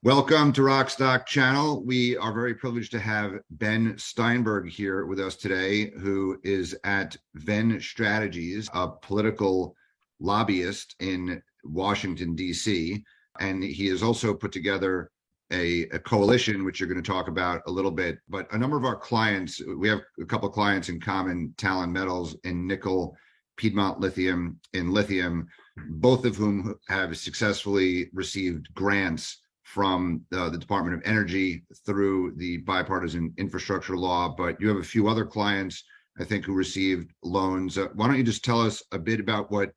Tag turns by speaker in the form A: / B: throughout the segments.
A: Welcome to Rockstock Channel. We are very privileged to have Ben Steinberg here with us today, who is at Venn Strategies, a political lobbyist in Washington, D.C. And he has also put together a coalition, which you're going to talk about a little bit. But a number of our clients, we have a couple of clients in common, Talon Metals in nickel, Piedmont Lithium in lithium, both of whom have successfully received grants from the Department of Energy through the bipartisan infrastructure law. But you have a few other clients, I think, who received loans. Why don't you just tell us a bit about what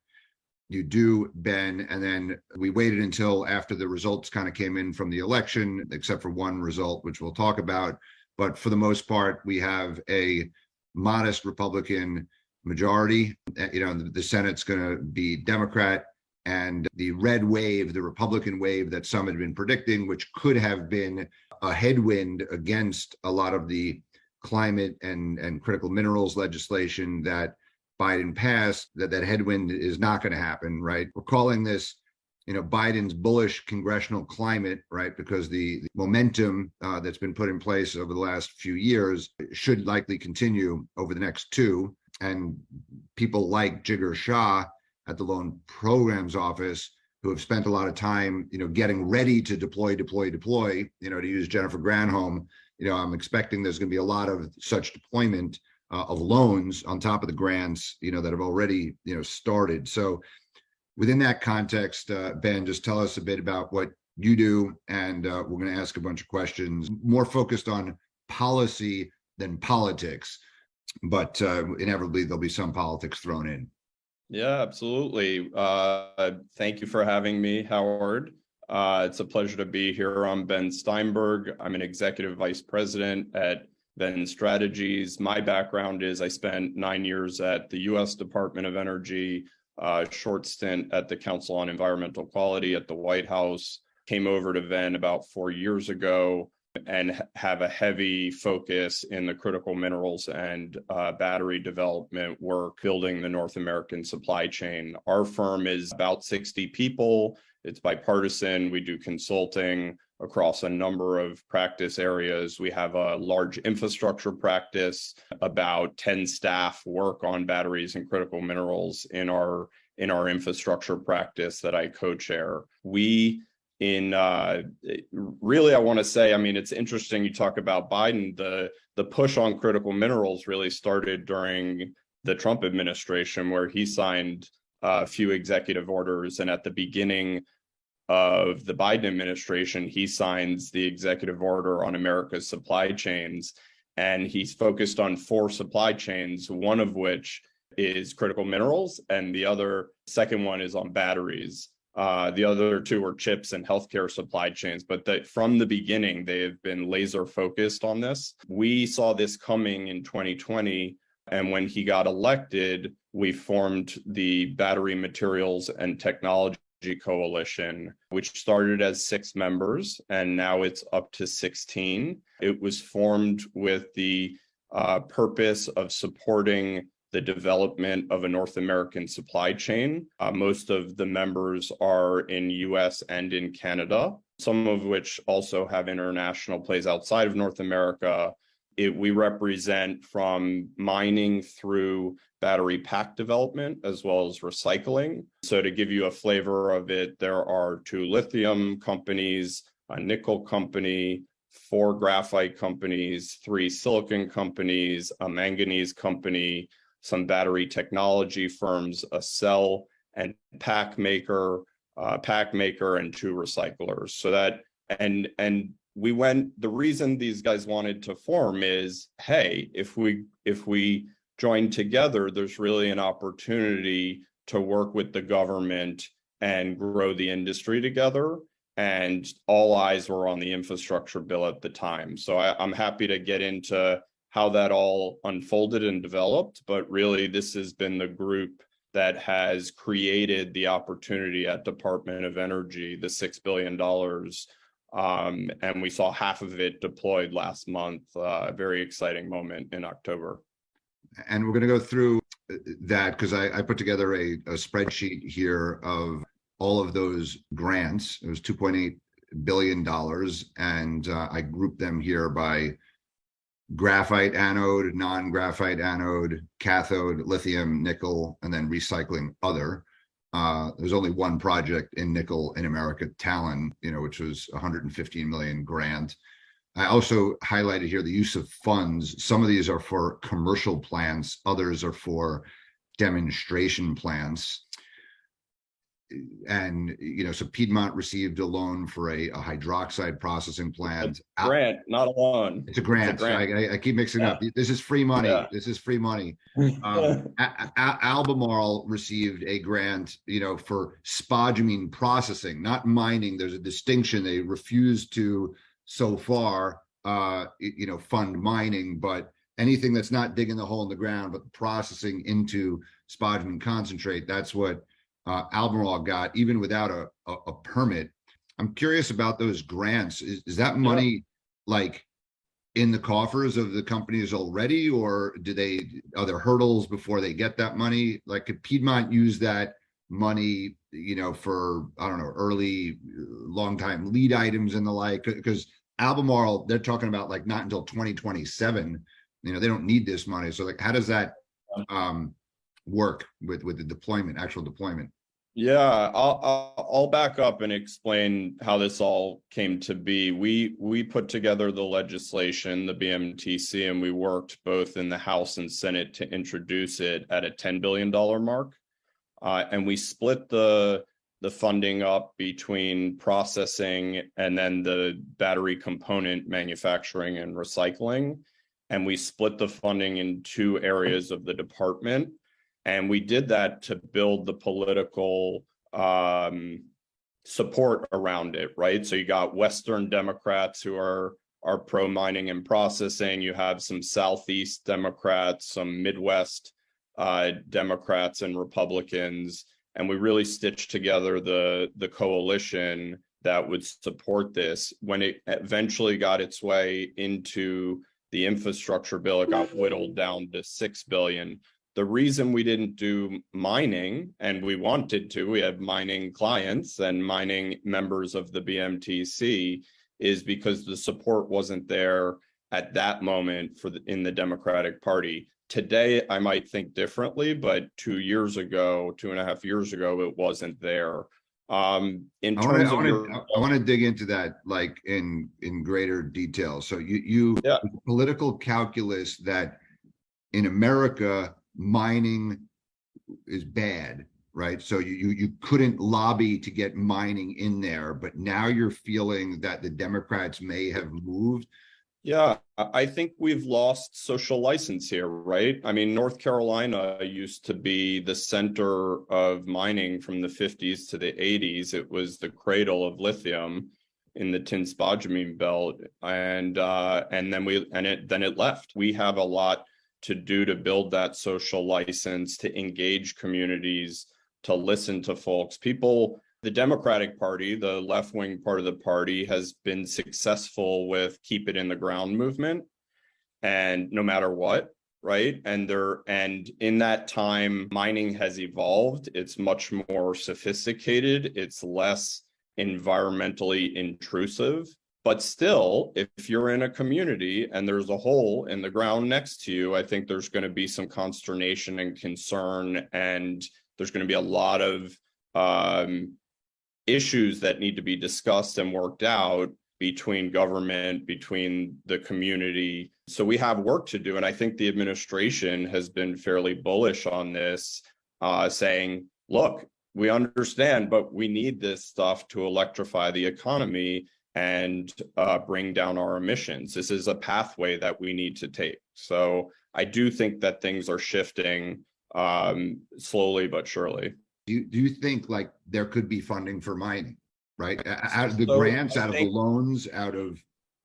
A: you do, Ben? And then we waited until after the results kind of came in from the election, except for one result, which we'll talk about. But for the most part, we have a modest Republican majority. The Senate's going to be Democrat. And the red wave, the Republican wave that some had been predicting, which could have been a headwind against a lot of the climate and critical minerals legislation that Biden passed, that headwind is not going to happen, right? We're calling this, Biden's bullish congressional climate, right? Because the momentum that's been put in place over the last few years should likely continue over the next two. And people like Jigar Shah at the Loan Programs Office, who have spent a lot of time, getting ready to deploy, to use Jennifer Granholm. I'm expecting there's going to be a lot of such deployment of loans on top of the grants, that have already, started. So within that context, Ben, just tell us a bit about what you do, and we're going to ask a bunch of questions more focused on policy than politics, but inevitably there'll be some politics thrown in.
B: Yeah, absolutely. Thank you for having me, Howard. It's a pleasure to be here. I'm Ben Steinberg. I'm an executive vice president at Venn Strategies. My background is I spent 9 years at the U.S. Department of Energy, short stint at the Council on Environmental Quality at the White House, came over to Venn about 4 years ago, and have a heavy focus in the critical minerals and battery development work, building the North American supply chain. Our firm is about 60 people. It's bipartisan. We do consulting across a number of practice areas. We have a large infrastructure practice. About 10 staff work on batteries and critical minerals in our infrastructure practice that I co-chair. Really, I want to say, it's interesting you talk about Biden. The push on critical minerals really started during the Trump administration, where he signed a few executive orders. And at the beginning of the Biden administration, he signs the executive order on America's supply chains. And he's focused on 4 supply chains, one of which is critical minerals, and the second one is on batteries. The other 2 are chips and healthcare supply chains, but from the beginning, they have been laser focused on this. We saw this coming in 2020, and when he got elected, we formed the Battery Materials and Technology Coalition, which started as 6 members, and now it's up to 16. It was formed with the purpose of supporting the development of a North American supply chain. Most of the members are in US and in Canada, some of which also have international plays outside of North America. We represent from mining through battery pack development as well as recycling. So to give you a flavor of it, there are 2 lithium companies, a nickel company, 4 graphite companies, 3 silicon companies, a manganese company, some battery technology firms, a cell and pack maker, and 2 recyclers. So that, and the reason these guys wanted to form is, hey, if we join together, there's really an opportunity to work with the government and grow the industry together. And all eyes were on the infrastructure bill at the time. So I'm happy to get into how that all unfolded and developed, but really this has been the group that has created the opportunity at Department of Energy, the $6 billion, and we saw half of it deployed last month, a very exciting moment in October.
A: And we're going to go through that because I put together a spreadsheet here of all of those grants. It was $2.8 billion, and I grouped them here by graphite anode, non-graphite anode, cathode, lithium, nickel, and then recycling other. There's only one project in nickel in America, Talon, which was 115 million grant. I also highlighted here the use of funds. Some of these are for commercial plants, others are for demonstration plants. And so Piedmont received a loan for a hydroxide processing plant.
B: Grant, not a loan.
A: It's a grant. It's a grant. I keep mixing up. This is free money. Yeah. This is free money. Albemarle received a grant, for spodumene processing, not mining. There's a distinction. They refused to, so far, fund mining, but anything that's not digging the hole in the ground, but processing into spodumene concentrate, that's what Albemarle got, even without a permit. I'm curious about those grants. Is that money like in the coffers of the companies already, or are there hurdles before they get that money? Like, could Piedmont use that money, for, I don't know, early, long time lead items and the like? Because Albemarle, they're talking about like not until 2027. They don't need this money. So like, how does that work with the deployment, actual deployment?
B: Yeah, I'll back up and explain how this all came to be. We put together the legislation, the BMTC, and we worked both in the House and Senate to introduce it at a $10 billion mark. And we split the funding up between processing and then the battery component manufacturing and recycling. And we split the funding in two areas of the department. And we did that to build the political support around it, right? So you got Western Democrats who are pro mining and processing. You have some Southeast Democrats, some Midwest Democrats and Republicans. And we really stitched together the coalition that would support this. When it eventually got its way into the infrastructure bill, it got whittled down to $6 billion. The reason we didn't do mining, and we wanted to, we had mining clients and mining members of the BMTC, is because the support wasn't there at that moment in the Democratic Party. Today, I might think differently, but 2 years ago, 2.5 years ago, it wasn't there. I
A: want to dig into that like in greater detail. So the political calculus that in America, mining is bad, right? So you couldn't lobby to get mining in there, but now you're feeling that the Democrats may have moved.
B: Yeah, I think we've lost social license here, right? I mean, North Carolina used to be the center of mining from the 50s to the 80s. It was the cradle of lithium in the tin spodumene belt, and then it left. We have a lot to do to build that social license, to engage communities, to listen to folks. People, the Democratic Party, the left-wing part of the party, has been successful with keep it in the ground movement, and no matter what, right? And in that time, mining has evolved. It's much more sophisticated. It's less environmentally intrusive. But still, if you're in a community and there's a hole in the ground next to you, I think there's going to be some consternation and concern, and there's going to be a lot of issues that need to be discussed and worked out between government, between the community. So we have work to do. And I think the administration has been fairly bullish on this, saying, look, we understand, but we need this stuff to electrify the economy and bring down our emissions. This is a pathway that we need to take. So I do think that things are shifting slowly but surely.
A: Do you think like there could be funding for mining, right? Out of the grants, out of the loans, out of...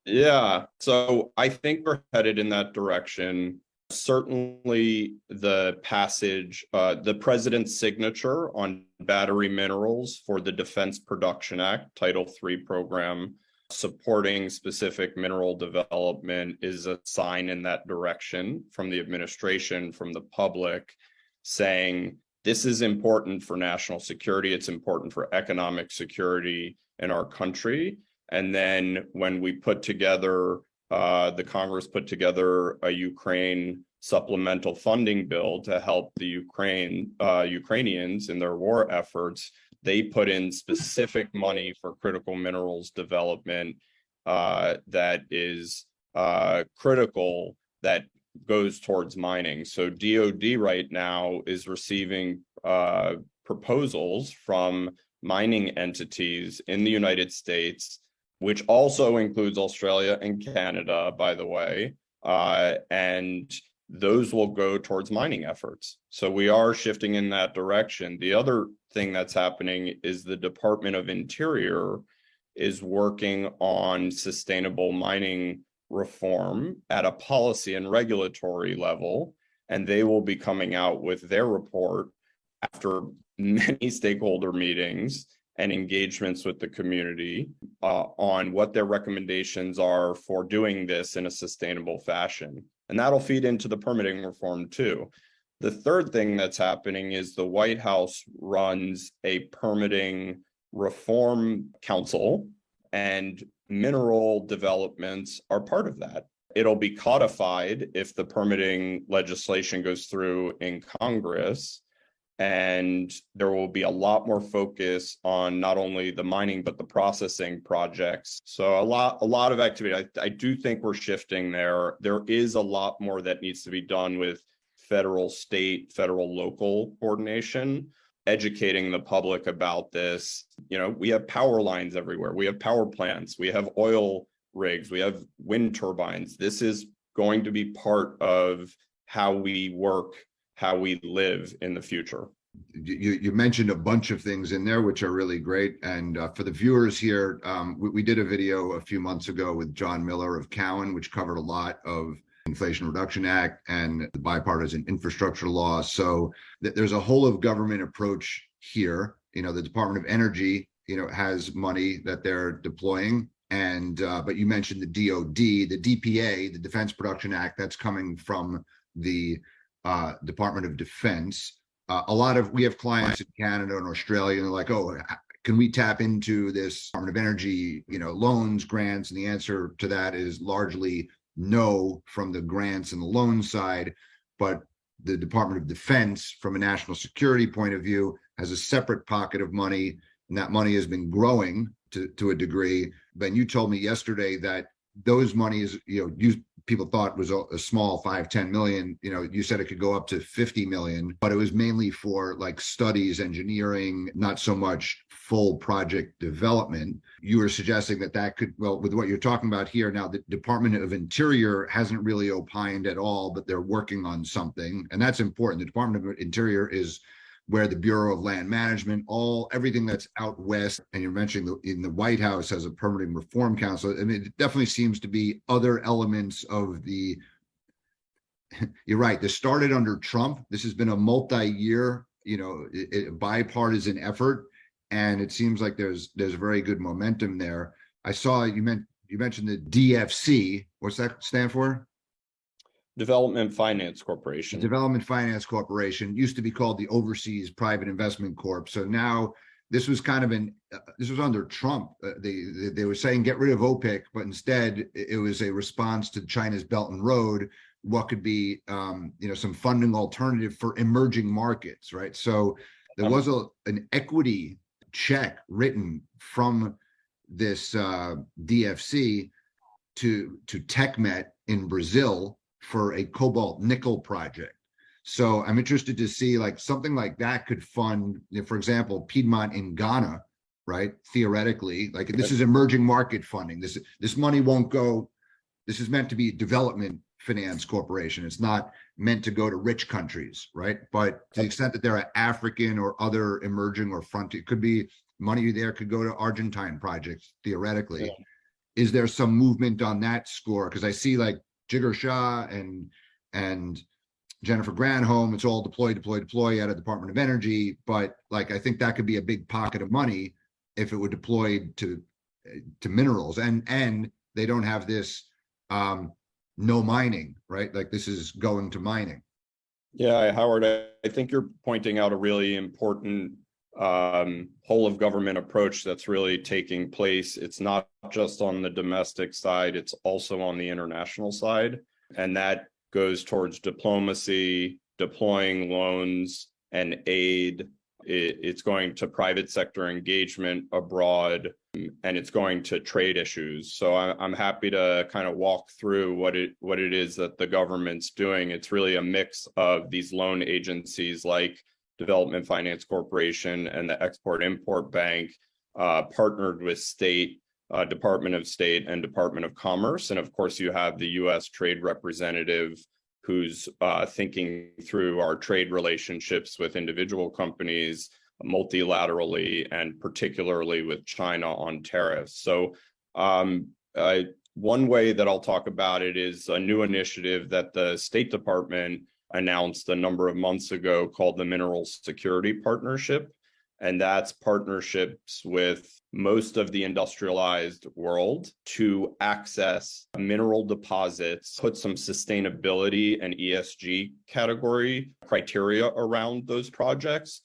B: Yeah, so I think we're headed in that direction. Certainly the passage, the president's signature on battery minerals for the Defense Production Act, Title III program, supporting specific mineral development is a sign in that direction from the administration, from the public, saying this is important for national security. It's important for economic security in our country. And then when we put together, the Congress put together a Ukraine supplemental funding bill to help the Ukrainians in their war efforts, they put in specific money for critical minerals development that is critical, that goes towards mining. So DoD right now is receiving proposals from mining entities in the United States, which also includes Australia and Canada, by the way, and those will go towards mining efforts. So we are shifting in that direction. The other thing that's happening is the Department of Interior is working on sustainable mining reform at a policy and regulatory level, and they will be coming out with their report after many stakeholder meetings and engagements with the community on what their recommendations are for doing this in a sustainable fashion. And that'll feed into the permitting reform too. The third thing that's happening is the White House runs a permitting reform council, and mineral developments are part of that. It'll be codified if the permitting legislation goes through in Congress, and there will be a lot more focus on not only the mining but the processing projects. So a lot of activity. I do think we're shifting there. There is a lot more that needs to be done with federal, state, federal, local coordination, educating the public about this. You know, we have power lines everywhere. We have power plants. We have oil rigs. We have wind turbines. This is going to be part of how we work, how we live in the future.
A: You mentioned a bunch of things in there, which are really great. And for the viewers here, we did a video a few months ago with John Miller of Cowen, which covered a lot of Inflation Reduction Act and the bipartisan infrastructure law. So there's a whole of government approach here. You know, the Department of Energy, you know, has money that they're deploying. And but you mentioned the DoD, the DPA, the Defense Production Act, that's coming from the Department of Defense. We have clients in Canada and Australia, and they're like, oh, can we tap into this Department of Energy, you know, loans, grants? And the answer to that is largely no from the grants and the loan side. But the Department of Defense, from a national security point of view, has a separate pocket of money, and that money has been growing to a degree. Ben, you told me yesterday that those monies, you know, people thought was a small 5-10 million. You know, you said it could go up to 50 million, but it was mainly for like studies, engineering, not so much full project development. You were suggesting that could, well, with what you're talking about here now, the Department of Interior hasn't really opined at all, but they're working on something, and that's important. The Department of Interior is where the Bureau of Land Management, everything that's out west, and you're mentioning in the White House has a permitting reform council. I mean, it definitely seems to be other elements of the, you're right, this started under Trump. This has been a multi-year, you know, bipartisan effort, and it seems like there's very good momentum there. I saw you mentioned the DFC. What's that stand for?
B: Development Finance Corporation.
A: Development Finance Corporation used to be called the Overseas Private Investment Corp. So now this was kind of this was under Trump. They were saying get rid of OPIC, but instead it was a response to China's Belt and Road. What could be, you know, some funding alternative for emerging markets, right? So there was an equity check written from this DFC to TechMet in Brazil for a cobalt nickel project. So I'm interested to see like something like that could fund, for example, Piedmont in Ghana, right? Theoretically, like this is emerging market funding. This money won't go, this is meant to be development finance corporation. It's not meant to go to rich countries, right? But to the extent that there are African or other emerging or frontier, it could be money there could go to Argentine projects, theoretically. Yeah. Is there some movement on that score? Because I see like Jigar Shah and Jennifer Granholm, it's all deploy out of the Department of Energy. But like, I think that could be a big pocket of money if it were deployed to minerals, and they don't have this no mining, right? Like this is going to mining.
B: Yeah, Howard, I think you're pointing out a really important whole of government approach that's really taking place. It's not just on the domestic side, it's also on the international side. And that goes towards diplomacy, deploying loans and aid. It's going to private sector engagement abroad, and it's going to trade issues. So I'm happy to kind of walk through what it is that the government's doing. It's really a mix of these loan agencies like Development Finance Corporation and the Export-Import Bank, partnered with state, Department of State and Department of Commerce. And of course, you have the U.S. Trade Representative who's thinking through our trade relationships with individual companies multilaterally and particularly with China on tariffs. So one way that I'll talk about it is a new initiative that the State Department announced a number of months ago called the Mineral Security Partnership. And that's partnerships with most of the industrialized world to access mineral deposits, put some sustainability and ESG category criteria around those projects,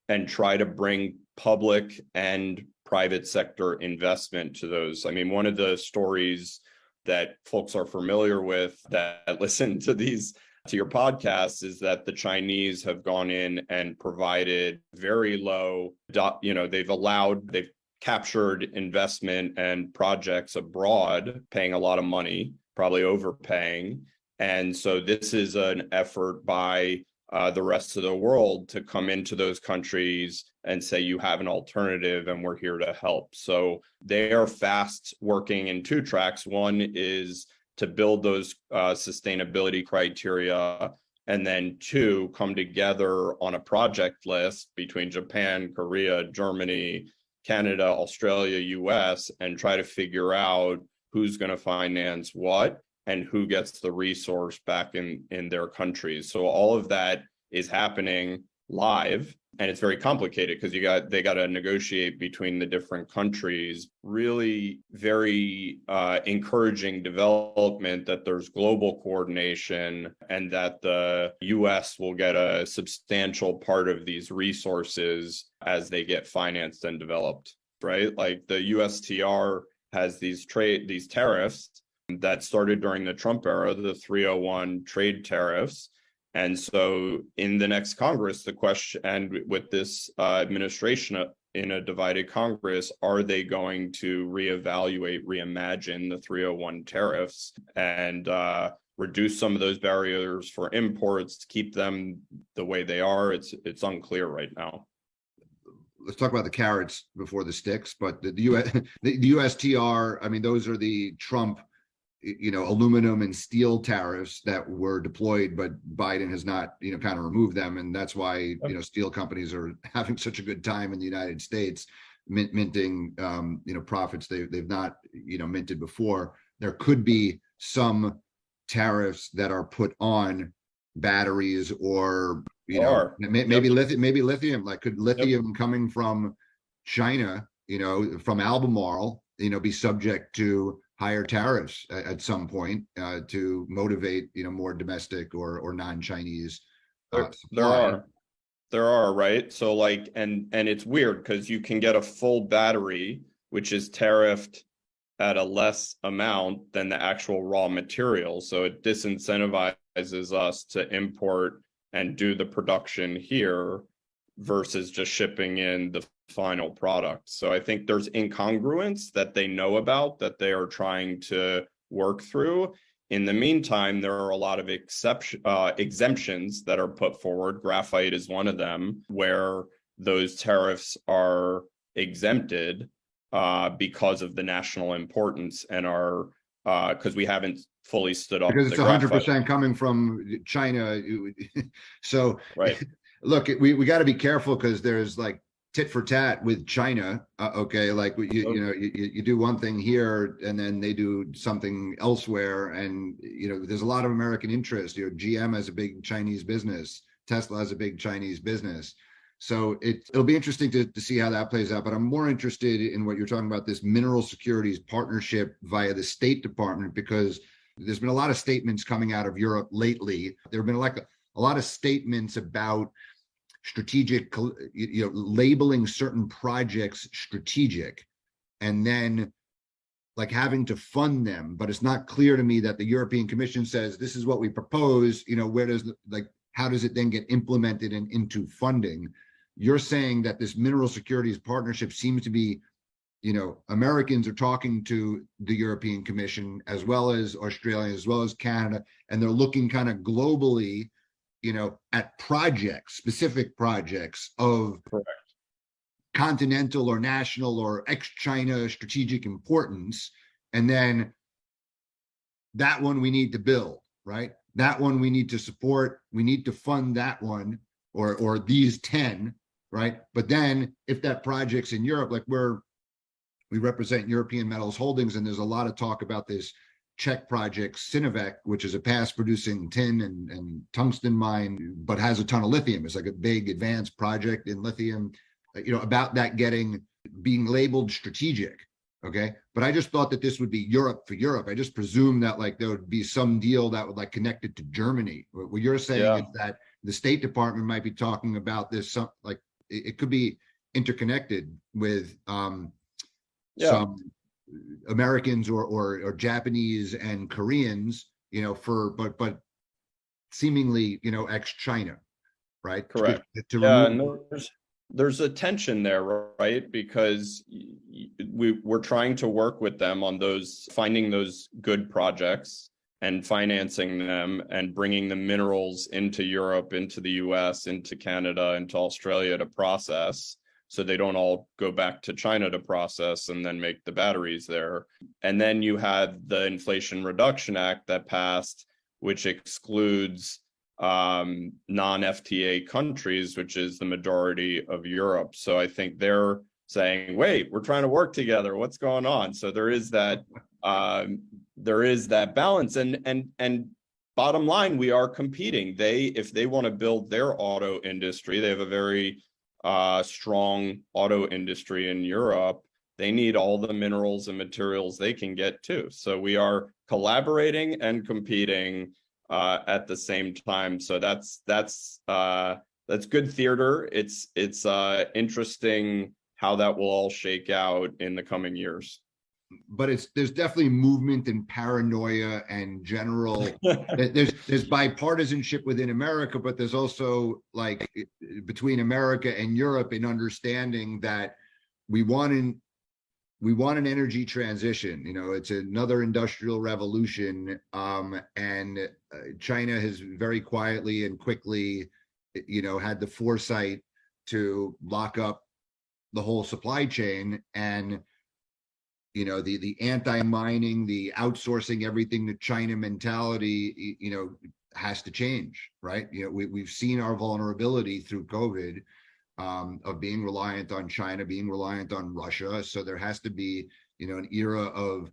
B: and try to bring public and private sector investment to those. I mean, one of the stories that folks are familiar with that listen to your podcast is that the Chinese have gone in and provided very low, they've captured investment and projects abroad, paying a lot of money, probably overpaying. And so this is an effort by the rest of the world to come into those countries and say, you have an alternative and we're here to help. So they are fast working in two tracks. One is to build those sustainability criteria, and then two, come together on a project list between Japan, Korea, Germany, Canada, Australia, US, and try to figure out who's going to finance what and who gets the resource back in their countries. So all of that is happening live, and it's very complicated because they got to negotiate between the different countries. Really very encouraging development that there's global coordination and that the US will get a substantial part of these resources as they get financed and developed, right? Like the USTR has these tariffs that started during the Trump era, the 301 trade tariffs. And so in the next Congress, the question, and with this administration in a divided Congress, are they going to reevaluate, reimagine the 301 tariffs and reduce some of those barriers for imports to keep them the way they are? It's unclear right now.
A: Let's talk about the carrots before the sticks, but the USTR, I mean, those are the Trump aluminum and steel tariffs that were deployed, but Biden has not, kind of removed them. And that's why, steel companies are having such a good time in the United States, minting, profits they've not, minted before. There could be some tariffs that are put on batteries or, maybe lithium, like could lithium coming from China, from Albemarle, be subject to higher tariffs at some point to motivate, more domestic or non-Chinese.
B: There are, right? So like, and it's weird because you can get a full battery, which is tariffed at a less amount than the actual raw material. So it disincentivizes us to import and do the production here versus just shipping in the final product. So I think there's incongruence that they know about that they are trying to work through. In the meantime, there are a lot of exemptions that are put forward. Graphite is one of them, where those tariffs are exempted because of the national importance and are because we haven't fully stood up.
A: Because it's 100% coming from China. So
B: right.
A: Look, we got to be careful because there's like tit for tat with China. Okay, like you do one thing here and then they do something elsewhere, and there's a lot of American interest. GM has a big Chinese business, Tesla has a big Chinese business, so it'll be interesting to see how that plays out. But I'm more interested in what you're talking about, this mineral securities partnership via the State Department, because there's been a lot of statements coming out of Europe lately. There have been like a lot of statements about strategic, labeling certain projects strategic, and then like having to fund them. But it's not clear to me that the European Commission says, this is what we propose, where does how does it then get implemented and into funding? You're saying that this mineral securities partnership seems to be, Americans are talking to the European Commission as well as Australia, as well as Canada, and they're looking kind of globally, at projects, specific projects of
B: Correct.
A: continental or national or ex-China strategic importance. And then that one we need to build, right? That one we need to support. We need to fund that one or these 10, right? But then if that project's in Europe, like we represent European Metals Holdings, and there's a lot of talk about this Czech project, Sinovac, which is a past producing tin and tungsten mine, but has a ton of lithium. It's like a big advanced project in lithium, about that being labeled strategic. Okay. But I just thought that this would be Europe for Europe. I just presumed that there would be some deal that would connect it to Germany. What you're saying is that the State Department might be talking about this, it could be interconnected with, some Americans or Japanese and Koreans, but seemingly, ex-China, right?
B: Correct. And there's a tension there, right? Because we're trying to work with them on finding those good projects and financing them and bringing the minerals into Europe, into the US, into Canada, into Australia to process, so they don't all go back to China to process and then make the batteries there. And then you had the Inflation Reduction Act that passed, which excludes non-FTA countries, which is the majority of Europe. So I think they're saying, wait, we're trying to work together. What's going on? So there is that balance. And bottom line, we are competing. If they want to build their auto industry, they have a very strong auto industry in Europe. They need all the minerals and materials they can get too. So we are collaborating and competing at the same time. So that's good theater. It's interesting how that will all shake out in the coming years.
A: But there's definitely movement and paranoia and general there's bipartisanship within America, but there's also between America and Europe in understanding that we want an energy transition. It's another industrial revolution, and China has very quietly and quickly had the foresight to lock up the whole supply chain. And the anti-mining, the outsourcing everything to China mentality, has to change, right? We've seen our vulnerability through COVID, of being reliant on China, being reliant on Russia. So there has to be, an era of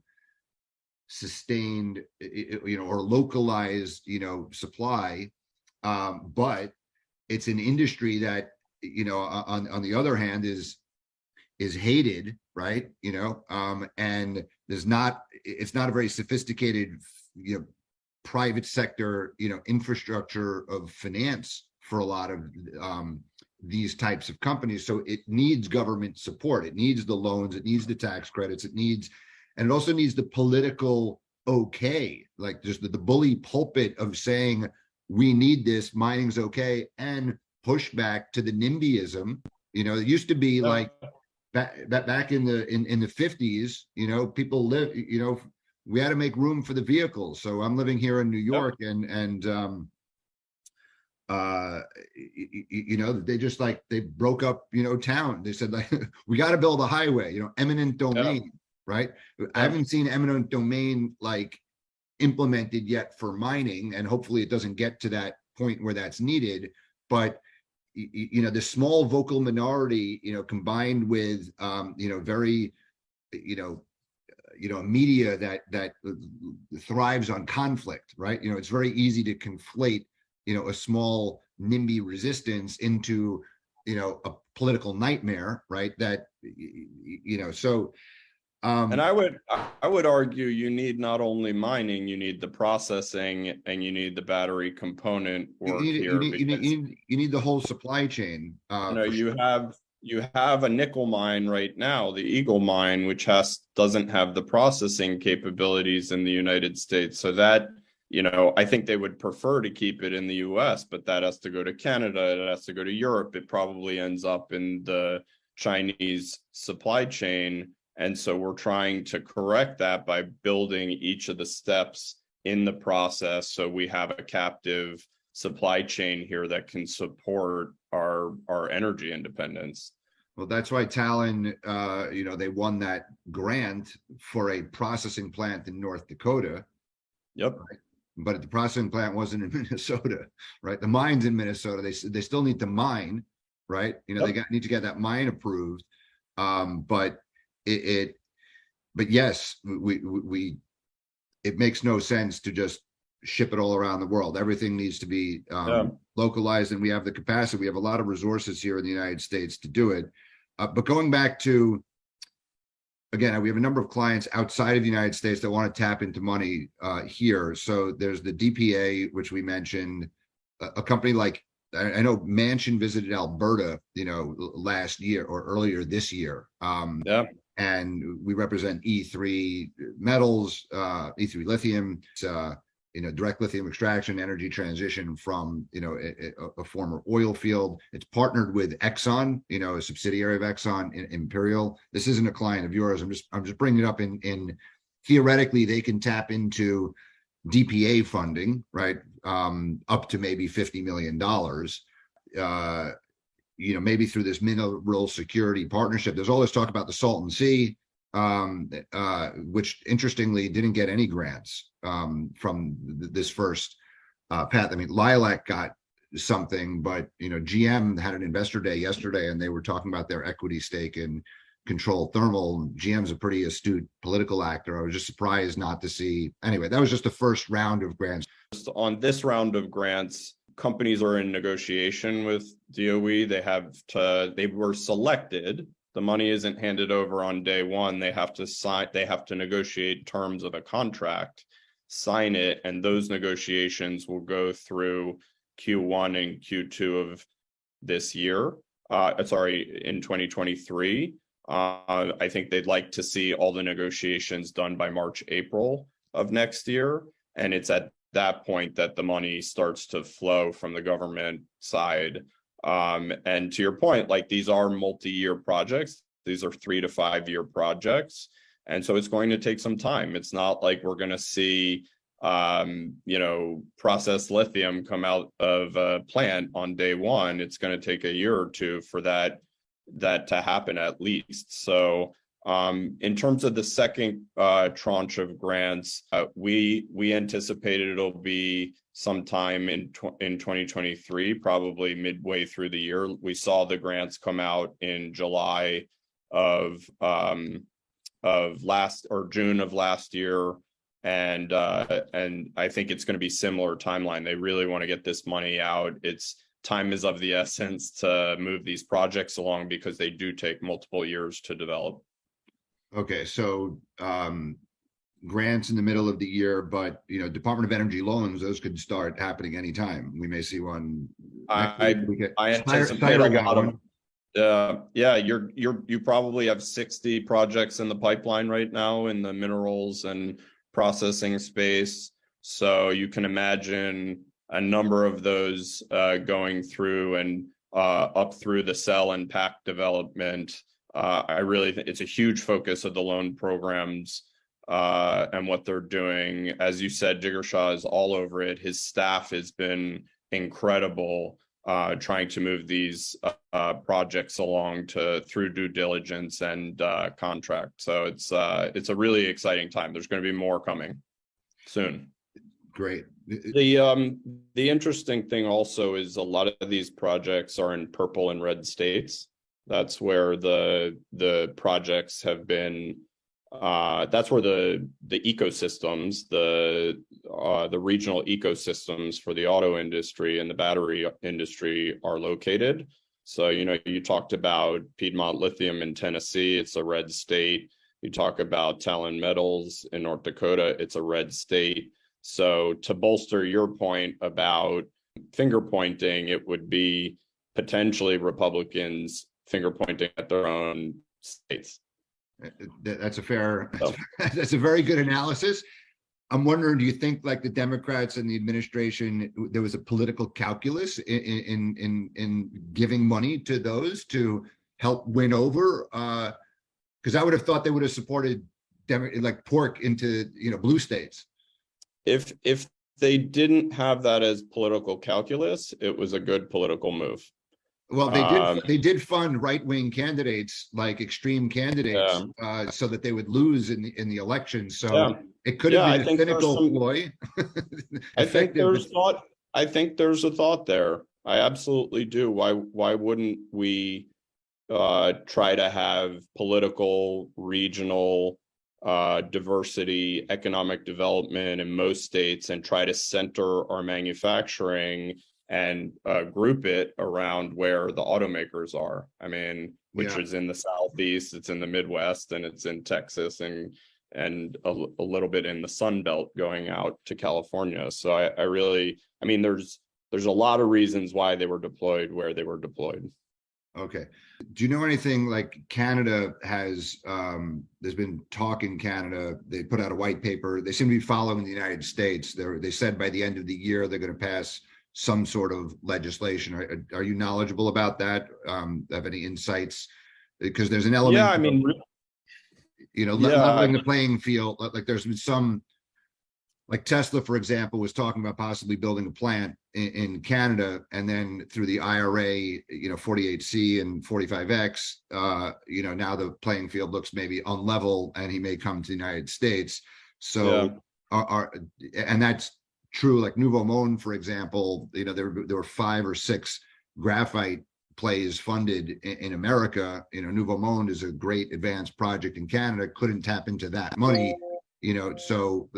A: sustained, or localized, supply. But it's an industry that, on the other hand is hated, right? And it's not a very sophisticated, private sector, infrastructure of finance for a lot of these types of companies. So it needs government support. It needs the loans. It needs the tax credits. And it also needs the political okay, just the bully pulpit of saying we need this, mining's okay, and pushback to the NIMBYism. It used to be back in the 50s, people live, we had to make room for the vehicles. So I'm living here in New York, and they just they broke up, town. They said we got to build a highway, eminent domain, right? I haven't seen eminent domain implemented yet for mining, and hopefully it doesn't get to that point where that's needed. But the small vocal minority, combined with, very, media that thrives on conflict, right? It's very easy to conflate, a small NIMBY resistance into, a political nightmare, right? That, so
B: And I would argue you need not only mining, you need the processing and you need the battery component work here because
A: you need the whole supply chain. For
B: you
A: sure.
B: have a nickel mine right now, the Eagle mine, which doesn't have the processing capabilities in the United States. So that, I think they would prefer to keep it in the US, but that has to go to Canada, it has to go to Europe. It probably ends up in the Chinese supply chain. And so we're trying to correct that by building each of the steps in the process so we have a captive supply chain here that can support our energy independence.
A: Well, that's why Talon, they won that grant for a processing plant in North Dakota.
B: Yep.
A: Right? But the processing plant wasn't in Minnesota, right? The mine's in Minnesota. They still need to mine, right?
B: Yep.
A: They need to get that mine approved. But but yes, it makes no sense to just ship it all around the world. Everything needs to be localized, and we have the capacity. We have a lot of resources here in the United States to do it. But going back to, again, we have a number of clients outside of the United States that want to tap into money here. So there's the DPA, which we mentioned, a company like, I know Manchin visited Alberta, last year or earlier this year. And we represent E3 metals, E3 lithium, direct lithium extraction, energy transition from, a former oil field. It's partnered with Exxon, a subsidiary of Exxon, Imperial. This isn't a client of yours. I'm just bringing it up in theoretically, they can tap into DPA funding, right? Up to maybe $50 million. Maybe through this mineral security partnership. There's all this talk about the Salton Sea, which interestingly didn't get any grants from this first path. I mean, Lilac got something, but GM had an investor day yesterday, and they were talking about their equity stake in Controlled Thermal. GM's a pretty astute political actor. I was just surprised not to see. Anyway, that was just the first round of grants.
B: On this round of grants, companies are in negotiation with DOE. They were selected. The money isn't handed over on day one. They have to negotiate terms of a contract, sign it, and those negotiations will go through Q1 and Q2 of this year. In 2023. I think they'd like to see all the negotiations done by March, April of next year. And it's at that point that the money starts to flow from the government side. And to your point, like, these are multi-year projects. These are 3 to 5 year projects. And so it's going to take some time. It's not like we're going to see, processed lithium come out of a plant on day one. It's going to take a year or two for that to happen at least. So in terms of the second tranche of grants, we anticipated it'll be sometime in 2023, probably midway through the year. We saw the grants come out in July of June of last year, and I think it's going to be similar timeline. They really want to get this money out. Time is of the essence to move these projects along because they do take multiple years to develop.
A: Okay, so grants in the middle of the year, but Department of Energy loans, those could start happening anytime. We may see one.
B: I anticipate a lot of. You probably have 60 projects in the pipeline right now in the minerals and processing space. So you can imagine a number of those going through and up through the cell and pack development. I really think it's a huge focus of the loan programs and what they're doing. As you said, Jigar is all over it. His staff has been incredible trying to move these projects along through due diligence and contract. So it's a really exciting time. There's going to be more coming soon.
A: Great.
B: The interesting thing also is a lot of these projects are in purple and red states. That's where the projects have been. That's where the ecosystems, the regional ecosystems for the auto industry and the battery industry are located. So you talked about Piedmont Lithium in Tennessee. It's a red state. You talk about Talon Metals in North Dakota, it's a red state. So to bolster your point about finger pointing, it would be potentially Republicans finger pointing at their own states.
A: That's a fair,
B: So,
A: that's a very good analysis. I'm wondering, do you think like the Democrats and the administration, there was a political calculus in giving money to those to help win over? Because I would have thought they would have supported like pork into blue states.
B: if they didn't have that as political calculus, it was a good political move.
A: Well, they did fund right-wing candidates, like extreme candidates, so that they would lose in the election. So it could have been a cynical ploy.
B: I think there's a thought there. I absolutely do. Why wouldn't we try to have political, regional diversity, economic development in most states, and try to center our manufacturing and group it around where the automakers are. I mean, which is in the Southeast, it's in the Midwest, and it's in Texas, and a little bit in the Sun Belt going out to California. So I mean, there's a lot of reasons why they were deployed where they were deployed.
A: Okay. Do you know anything like Canada has, there's been talk in Canada, they put out a white paper, they seem to be following the United States. They said by the end of the year, they're going to pass some sort of legislation. Are you knowledgeable about that? Have any insights? Because there's an element,
B: I mean,
A: leveling the playing field. Like there's been some, like Tesla, for example, was talking about possibly building a plant in Canada, and then through the IRA, 48C and 45X, now the playing field looks maybe unlevel, and he may come to the United States. So, and that's true. Like Nouveau Monde, for example, there were 5 or 6 graphite plays funded in America. Nouveau Monde is a great advanced project in Canada, couldn't tap into that money. So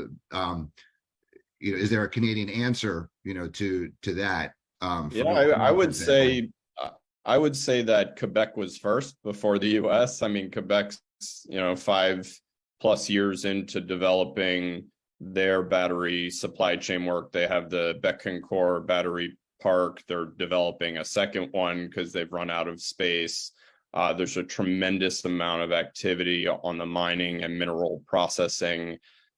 A: is there a Canadian answer, to that?
B: I would say that Quebec was first before the US. I mean, Quebec's, 5+ years into developing their battery supply chain work. They have the Bécancour battery park. They're developing a second one because they've run out of space. There's a tremendous amount of activity on the mining and mineral processing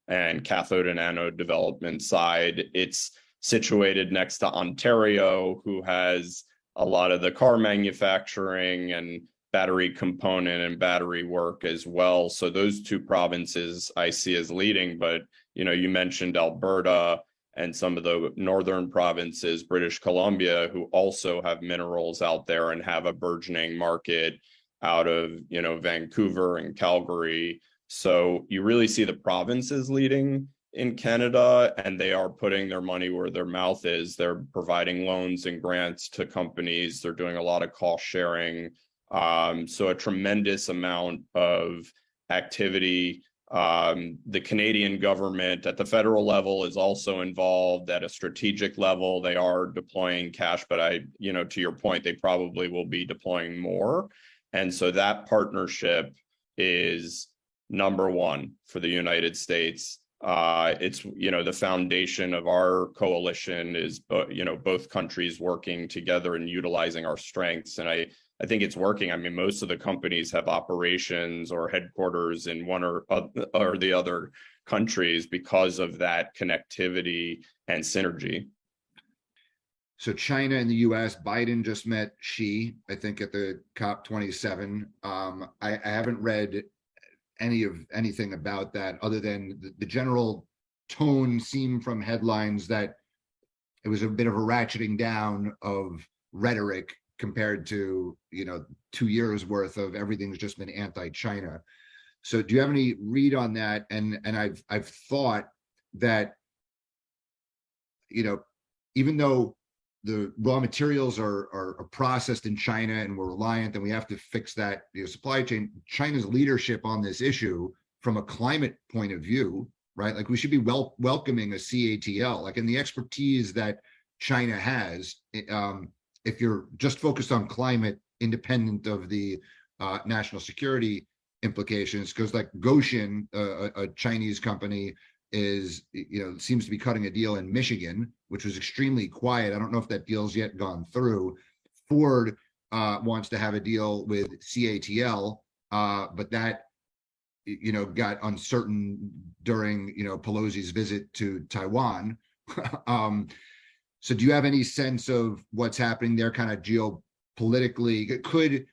B: and cathode and anode development side. It's situated next to Ontario, who has a lot of the car manufacturing and battery component and battery work as well. So those 2 provinces I see as leading, but you mentioned Alberta and some of the northern provinces, British Columbia, who also have minerals out there and have a burgeoning market out of, Vancouver and Calgary. So you really see the provinces leading in Canada, and they are putting their money where their mouth is. They're providing loans and grants to companies. They're doing a lot of cost sharing. So a tremendous amount of activity. The Canadian government at the federal level is also involved at a strategic level. They are deploying cash, but to your point, they probably will be deploying more. And so that partnership is number one for the United States. It's, the foundation of our coalition is, both countries working together and utilizing our strengths. And I think it's working. I mean, most of the companies have operations or headquarters in one or the other countries because of that connectivity and synergy.
A: So China and the U.S., Biden just met Xi, I think, at the COP27. I haven't read anything about that other than the general tone seemed from headlines that it was a bit of a ratcheting down of rhetoric compared to 2 years worth of everything's just been anti-China. So do you have any read on that? And I've thought that even though the raw materials are processed in China and we're reliant and we have to fix that supply chain, China's leadership on this issue from a climate point of view, right? Like we should be welcoming a CATL, like in the expertise that China has. If you're just focused on climate, independent of the national security implications, because like Goshen, a Chinese company, is, seems to be cutting a deal in Michigan, which was extremely quiet. I don't know if that deal's yet gone through. Ford wants to have a deal with CATL, but that got uncertain during Pelosi's visit to Taiwan. So do you have any sense of what's happening there, kind of geopolitically? Could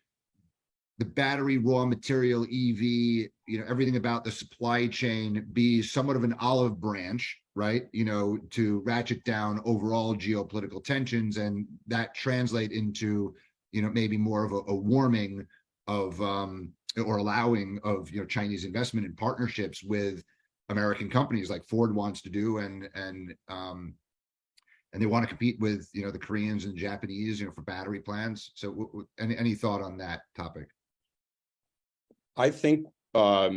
A: the battery, raw material, EV, everything about the supply chain be somewhat of an olive branch, right? To ratchet down overall geopolitical tensions, and that translate into, maybe more of a warming of, or allowing of, Chinese investment in partnerships with American companies like Ford wants to do, and they want to compete with, the Koreans and Japanese, for battery plants. So any thought on that topic?
B: I think I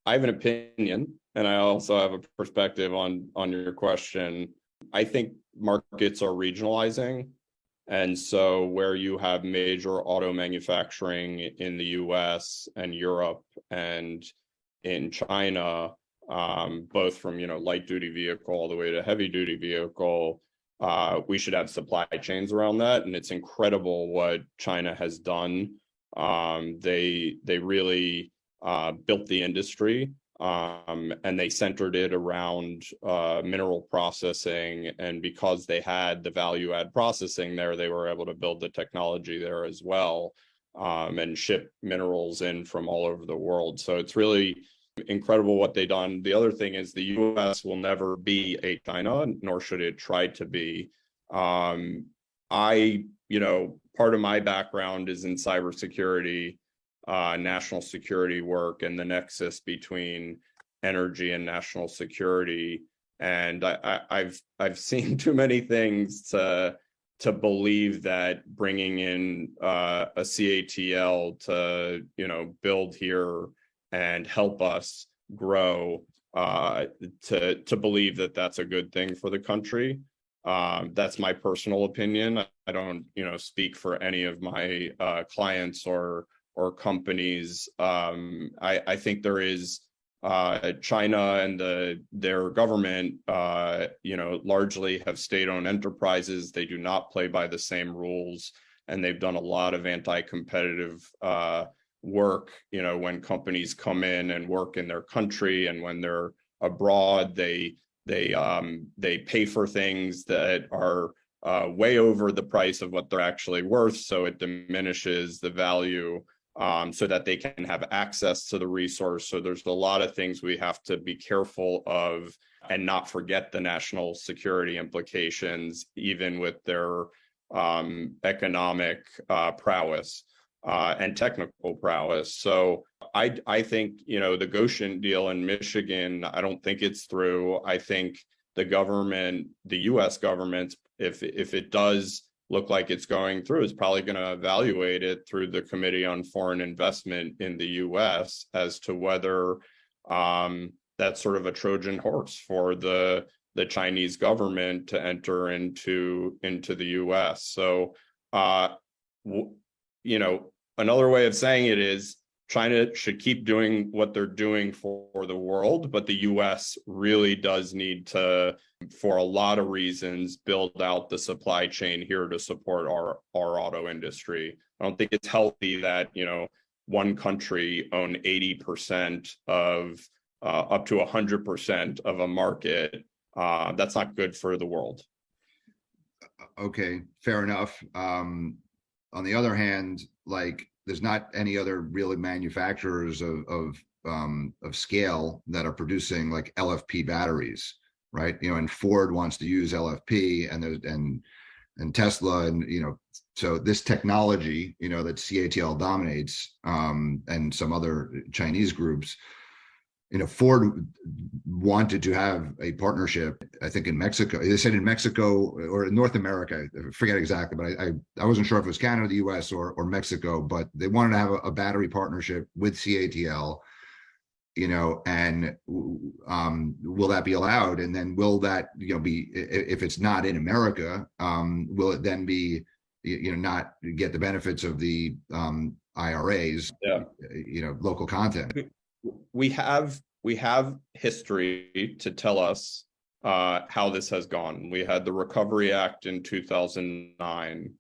B: have an opinion, and I also have a perspective on your question. I think markets are regionalizing. And so where you have major auto manufacturing in the US and Europe and in China, both from, light duty vehicle all the way to heavy duty vehicle, we should have supply chains around that. And it's incredible what China has done. They really built the industry, and they centered it around mineral processing. And because they had the value add processing there, they were able to build the technology there as well, and ship minerals in from all over the world. So it's really incredible what they've done. The other thing is the US will never be a China, nor should it try to be. Part of my background is in cybersecurity, national security work, and the nexus between energy and national security. And I've seen too many things to believe that bringing in a CATL to build here and help us grow, to believe that that's a good thing for the country. That's my personal opinion. I don't speak for any of my clients or companies. I think there is China and their government largely have state-owned enterprises. They do not play by the same rules, and they've done a lot of anti-competitive work. When companies come in and work in their country, and when they're abroad, they pay for things that are way over the price of what they're actually worth, so it diminishes the value, so that they can have access to the resource. So there's a lot of things we have to be careful of, and not forget the national security implications, even with their economic prowess and technical prowess. So I think, the Goshen deal in Michigan, I don't think it's through. I think the US government, if it does look like it's going through, is probably going to evaluate it through the Committee on Foreign Investment in the US as to whether that's sort of a Trojan horse for the Chinese government to enter into the US. So, another way of saying it is China should keep doing what they're doing for the world, but the US really does need to, for a lot of reasons, build out the supply chain here to support our auto industry. I don't think it's healthy that, one country own 80% of up to 100% of a market. That's not good for the world.
A: Okay, fair enough. On the other hand, there's not any other really manufacturers of scale that are producing like LFP batteries, right? And Ford wants to use LFP, and Tesla, and so this technology, that CATL dominates, and some other Chinese groups. Ford wanted to have a partnership, I think in Mexico. They said in Mexico or in North America, I forget exactly, but I wasn't sure if it was Canada, the US, or Mexico, but they wanted to have a battery partnership with CATL, and will that be allowed? And then will that, be, if it's not in America, will it then be, not get the benefits of the IRAs,
B: Yeah.
A: local content.
B: We have history to tell us how this has gone. We had the Recovery Act in 2009.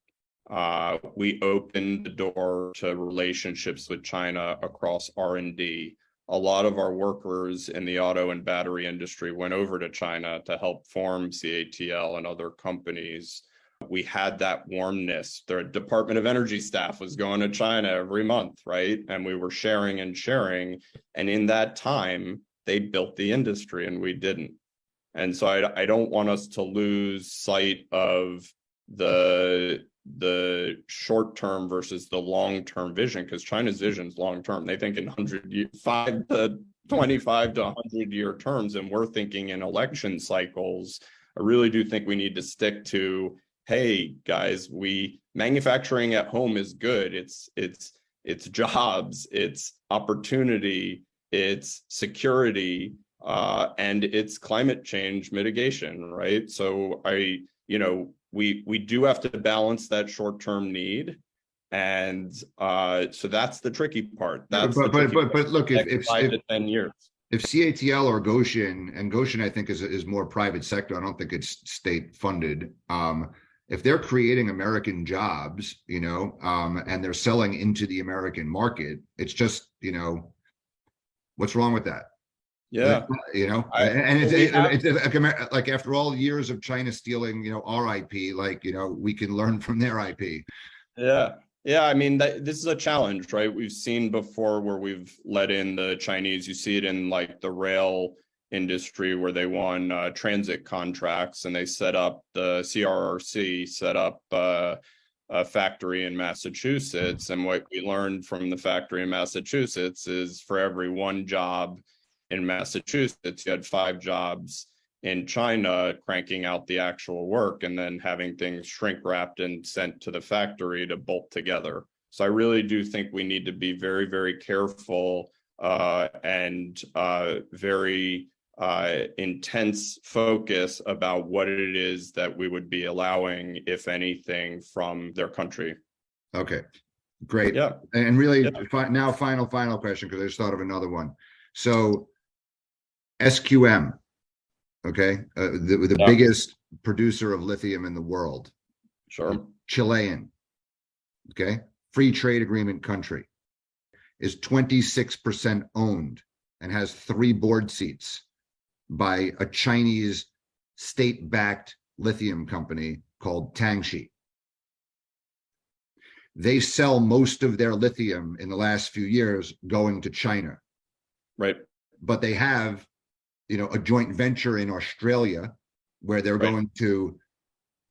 B: We opened the door to relationships with China across R&D. A lot of our workers in the auto and battery industry went over to China to help form CATL and other companies. We had that warmness. The Department of Energy staff was going to China every month, right? And we were sharing and sharing. And in that time, they built the industry and we didn't. And so I don't want us to lose sight of the short-term versus the long-term vision, because China's vision is long-term. They think in 5 to 25 to 100-year terms, and we're thinking in election cycles. I really do think we need to stick to, hey guys, manufacturing at home is good. It's jobs, it's opportunity, it's security, and it's climate change mitigation, right? So we do have to balance that short-term need, and so that's the tricky part. But
A: look, if
B: 5 to 10 years.
A: If CATL or Goshen, and Goshen I think is more private sector, I don't think it's state funded. If they're creating American jobs, and they're selling into the American market, it's just, what's wrong with that?
B: Yeah.
A: It's like after all years of China stealing, our IP, we can learn from their IP.
B: Yeah. Yeah. I mean, this is a challenge, right? We've seen before where we've let in the Chinese. You see it in like the rail industry where they won transit contracts, and they set up the CRRC set up a factory in Massachusetts. And what we learned from the factory in Massachusetts is for every one job in Massachusetts, you had 5 jobs in China cranking out the actual work and then having things shrink wrapped and sent to the factory to bolt together. So I really do think we need to be very, very careful and very intense focus about what it is that we would be allowing, if anything, from their country.
A: Okay, great.
B: Yeah.
A: And really, now final question, because I just thought of another one. So SQM, okay, the biggest producer of lithium in the world.
B: Sure.
A: Chilean, okay, free trade agreement country, is 26% owned and has 3 board seats by a Chinese state-backed lithium company called Tangxi. They sell most of their lithium in the last few years going to China.
B: Right.
A: But they have, a joint venture in Australia where they're going to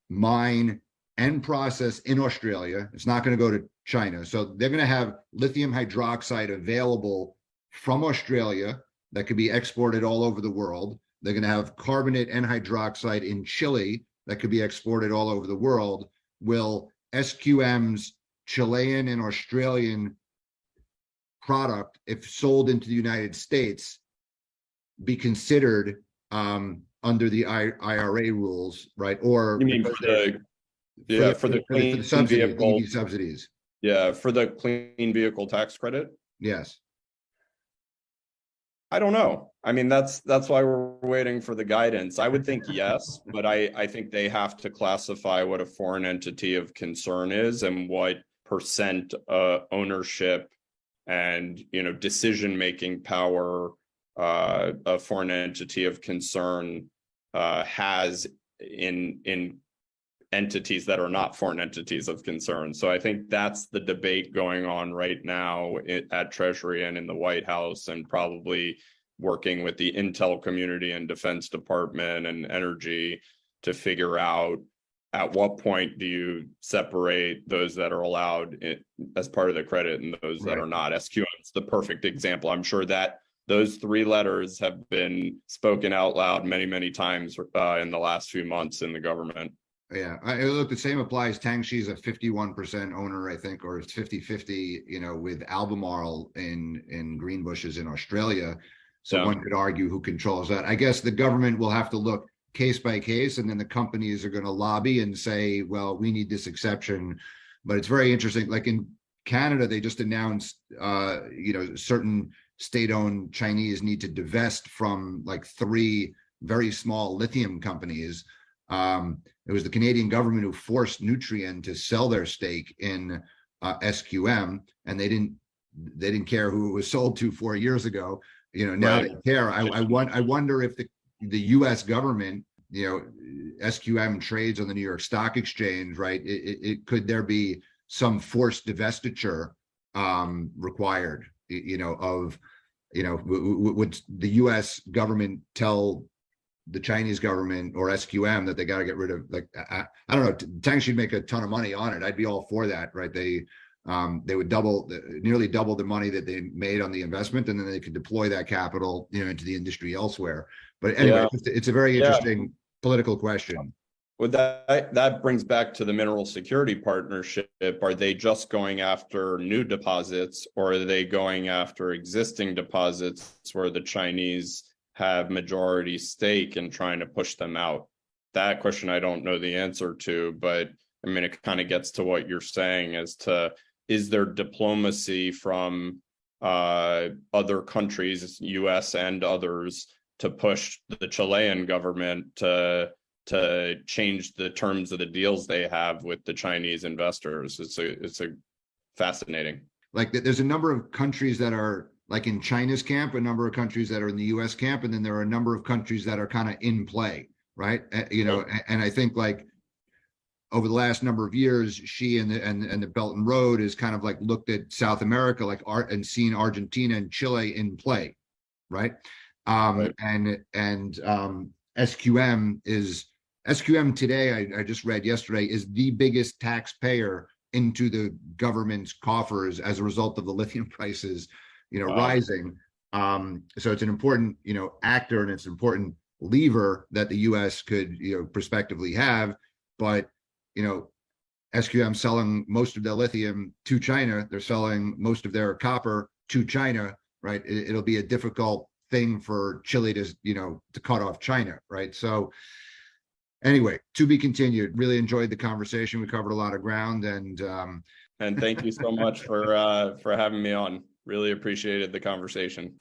A: mine and process in Australia. It's not going to go to China. So they're going to have lithium hydroxide available from Australia that could be exported all over the world. They're going to have carbonate and hydroxide in Chile that could be exported all over the world. Will SQM's Chilean and Australian product, if sold into the United States, be considered under the IRA rules, right? Or
B: you mean for the clean vehicle
A: subsidies?
B: Yeah, for the clean vehicle tax credit.
A: Yes.
B: I don't know. I mean, that's why we're waiting for the guidance. I would think yes, but I think they have to classify what a foreign entity of concern is and what percent ownership and decision-making power a foreign entity of concern has in entities that are not foreign entities of concern. So I think that's the debate going on right now at Treasury and in the White House, and probably working with the Intel community and Defense Department and Energy to figure out at what point do you separate those that are allowed as part of the credit and those that are not. SQM is the perfect example. I'm sure that those 3 letters have been spoken out loud many, many times in the last few months in the government.
A: Yeah, look, the same applies. Tangxi's a 51% owner, I think, or it's 50-50, with Albemarle in Greenbushes in Australia. So one could argue who controls that. I guess the government will have to look case by case, and then the companies are going to lobby and say, well, we need this exception. But it's very interesting. Like in Canada, they just announced, certain state-owned Chinese need to divest from like 3 very small lithium companies. It was the Canadian government who forced Nutrien to sell their stake in SQM, and they didn't care who it was sold to 4 years ago. Now
B: Right.
A: they care. I wonder if the U.S. government, SQM trades on the New York Stock Exchange, right? Could there be some forced divestiture required? Would the U.S. government tell the Chinese government or SQM that they got to get rid of, like, I don't know, Tang should make a ton of money on it. I'd be all for that, right? They would nearly double the money that they made on the investment, and then they could deploy that capital, into the industry elsewhere. But anyway, it's a very interesting political question.
B: Well, that brings back to the Mineral Security Partnership. Are they just going after new deposits, or are they going after existing deposits where the Chinese have majority stake and trying to push them out? That question I don't know the answer to, but I mean, it kind of gets to what you're saying as to, is there diplomacy from other countries, US and others, to push the Chilean government to change the terms of the deals they have with the Chinese investors? It's a fascinating.
A: Like, there's a number of countries that are like in China's camp, a number of countries that are in the US camp, and then there are a number of countries that are kind of in play, right? And I think, like, over the last number of years, Xi and the Belt and Road has kind of like looked at South America, like and seen Argentina and Chile in play, right? And SQM today, I just read yesterday, is the biggest taxpayer into the government's coffers as a result of the lithium prices, rising. So it's an important, actor, and it's an important lever that the U.S. could, prospectively have. But, SQM selling most of their lithium to China, they're selling most of their copper to China, right? It'll be a difficult thing for Chile to, to cut off China, right? So anyway, to be continued. Really enjoyed the conversation. We covered a lot of ground, and
B: thank you so much for having me on. Really appreciated the conversation.